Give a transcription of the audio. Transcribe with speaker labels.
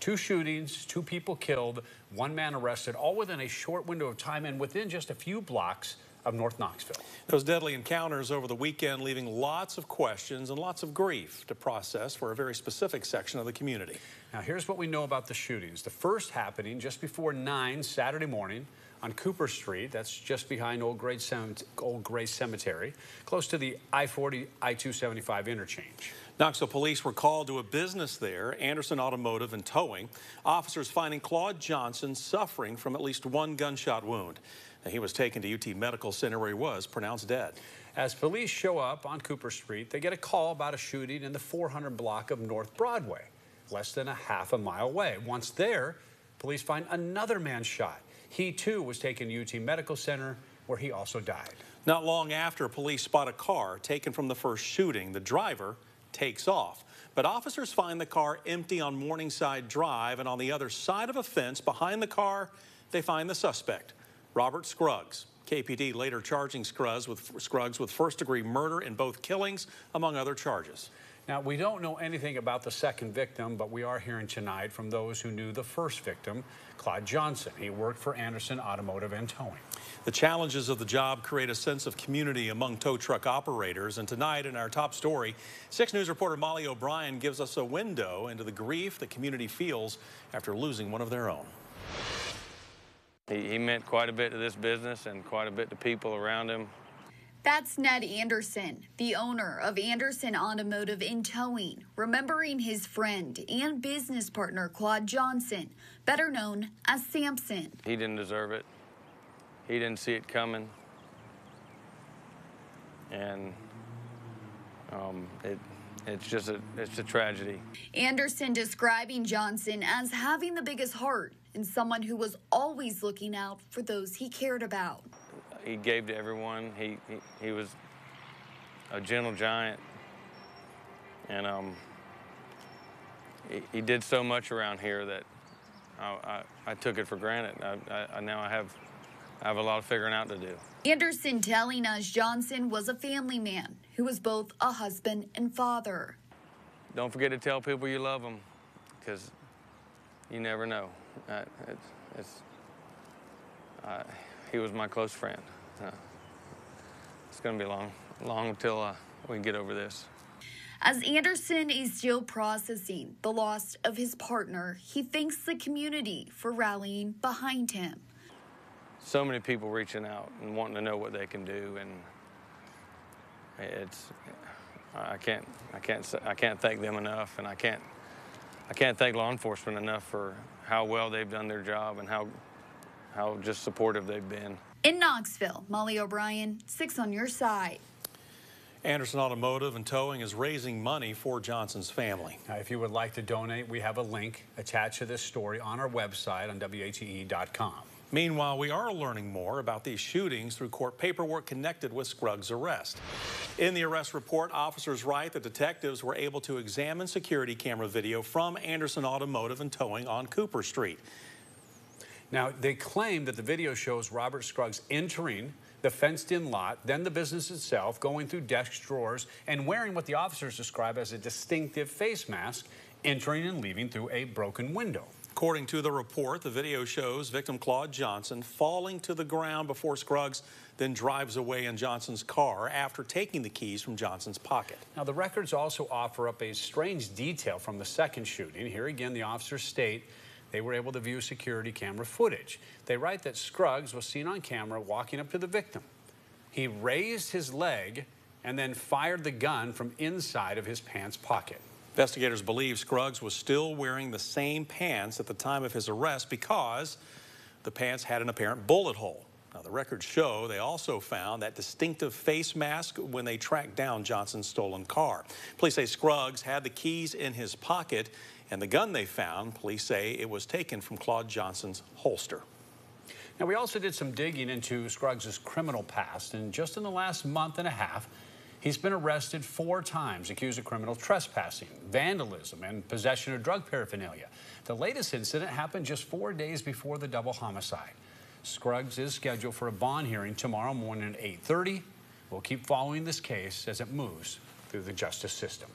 Speaker 1: Two shootings, two people killed, one man arrested, all within a short window of time and within just a few blocks of North Knoxville.
Speaker 2: Those deadly encounters over the weekend leaving lots of questions and lots of grief to process for a very specific section of the community.
Speaker 1: Now, here's what we know about the shootings. The first happening just before 9 Saturday morning on Cooper Street. That's just behind Old Gray Cemetery, close to the I-40, I-275 interchange.
Speaker 2: Knoxville police were called to a business there, Anderson Automotive and Towing. Officers finding Claude Johnson suffering from at least one gunshot wound. He was taken to UT Medical Center where he was pronounced dead.
Speaker 1: As police show up on Cooper Street, they get a call about a shooting in the 400 block of North Broadway, less than a half a mile away. Once there, police find another man shot. He too was taken to UT Medical Center where he also died.
Speaker 2: Not long after, police spot a car taken from the first shooting. The driver takes off, but officers find the car empty on Morningside Drive, and on the other side of a fence behind the car, they find the suspect, Robert Scruggs. KPD later charging Scruggs with first-degree murder in both killings, among other charges.
Speaker 1: Now, we don't know anything about the second victim, but we are hearing tonight from those who knew the first victim, Claude Johnson. He worked for Anderson Automotive and Towing.
Speaker 2: The challenges of the job create a sense of community among tow truck operators. And tonight in our top story, 6 News reporter Molly O'Brien gives us a window into the grief the community feels after losing one of their own.
Speaker 3: He meant quite a bit to this business and quite a bit to people around him.
Speaker 4: That's Ned Anderson, the owner of Anderson Automotive and Towing, remembering his friend and business partner Claude Johnson, better known as Samson.
Speaker 3: He didn't deserve it. He didn't see it coming. And it's a tragedy.
Speaker 4: Anderson describing Johnson as having the biggest heart and someone who was always looking out for those he cared about.
Speaker 3: He gave to everyone. He was a gentle giant, and he did so much around here that I took it for granted. Now I have a lot of figuring out to do.
Speaker 4: Anderson telling us Johnson was a family man who was both a husband and father.
Speaker 3: Don't forget to tell people you love them, because you never know. He was my close friend. It's going to be long until we can get over this.
Speaker 4: As Anderson is still processing the loss of his partner, he thanks the community for rallying behind him.
Speaker 3: So many people reaching out and wanting to know what they can do, and I can't thank them enough, and I can't thank law enforcement enough for how well they've done their job and how just supportive they've been.
Speaker 4: In Knoxville, Molly O'Brien, 6 on your side.
Speaker 2: Anderson Automotive and Towing is raising money for Johnson's family.
Speaker 1: Now, if you would like to donate, we have a link attached to this story on our website on WATE.com.
Speaker 2: Meanwhile, we are learning more about these shootings through court paperwork connected with Scruggs' arrest. In the arrest report, officers write that detectives were able to examine security camera video from Anderson Automotive and Towing on Cooper Street.
Speaker 1: Now, they claim that the video shows Robert Scruggs entering the fenced-in lot, then the business itself, going through desks, drawers, and wearing what the officers describe as a distinctive face mask, entering and leaving through a broken window.
Speaker 2: According to the report, the video shows victim Claude Johnson falling to the ground before Scruggs then drives away in Johnson's car after taking the keys from Johnson's pocket.
Speaker 1: Now, the records also offer up a strange detail from the second shooting. Here again, the officers state they were able to view security camera footage. They write that Scruggs was seen on camera walking up to the victim. He raised his leg and then fired the gun from inside of his pants pocket.
Speaker 2: Investigators believe Scruggs was still wearing the same pants at the time of his arrest because the pants had an apparent bullet hole. Now, the records show they also found that distinctive face mask when they tracked down Johnson's stolen car. Police say Scruggs had the keys in his pocket, and the gun they found, police say it was taken from Claude Johnson's holster.
Speaker 1: Now, we also did some digging into Scruggs' criminal past, and just in the last month and a half, he's been arrested 4 times, accused of criminal trespassing, vandalism, and possession of drug paraphernalia. The latest incident happened just 4 days before the double homicide. Scruggs is scheduled for a bond hearing tomorrow morning at 8:30. We'll keep following this case as it moves through the justice system.